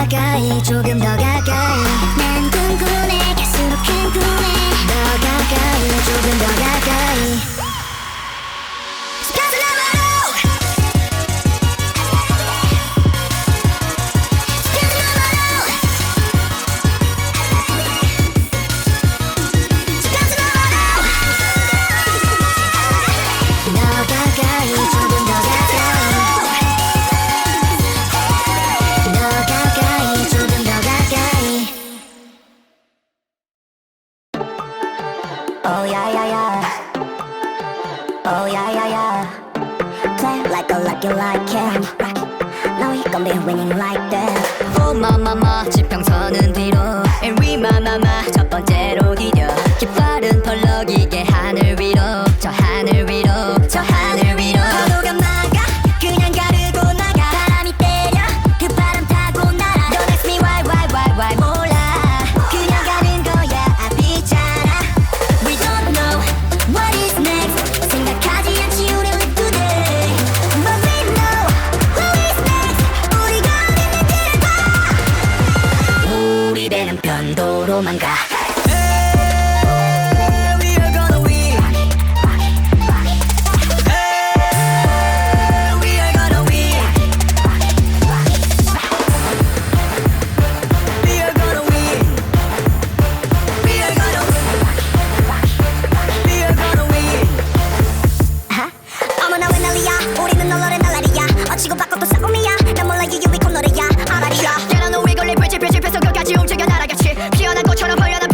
가까이 조금 더 가까이 난 궁금해 갈수록 궁금해 더 가까이 조금 더 가까이 스카스 너머로 스카스 너머로 스카스 너머로 더 가까이 조금 더 가까이 더 가까이 조금 더 가까이 Oh yeah yeah yeah Oh yeah yeah yeah Play like you like it Now you gon' be winning like that Oh 마마마 지평선은 뒤로 And we 마마마 첫 번째로 디뎌 깃발은 펄럭이게 하늘 위로 저 하늘 위로 저 하늘 위로 파도가 막아 그냥 가르고 나가 바람이 때려 그 바람 타고 날아 Don't ask me why 몰라 그냥 가는 거야 앞이잖아 We don't know what is next 생각하지 않지 우리 live today But we know who is next 우리가 어딨는지를 봐 우리 배는 편도로만 가 어머나 왜 난리야 우리는 널널해 날라리야 어치고 바꿔도 싸움이야 난 몰라 유유히 콧노래야 아라리야 Get on the wiggle 펼쳐 끝까지 움직여 날아같이 피어난 꽃처럼 벌려난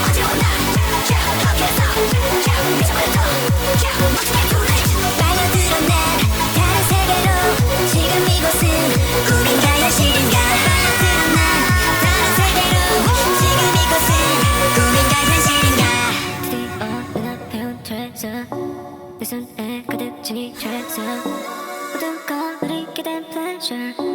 어지러운 날 어깨에서 미쳐버렸어 빨려들어 난 다른 세계로 지금 이곳은 꿈인가 현실인가 빨려들어 난 다른 세계로 지금 이곳은 꿈인가 현실인가 드디어 눈앞에 온 트레저 내 손에 가득 진이 트레저 모든 걸 누리게 된 pleasure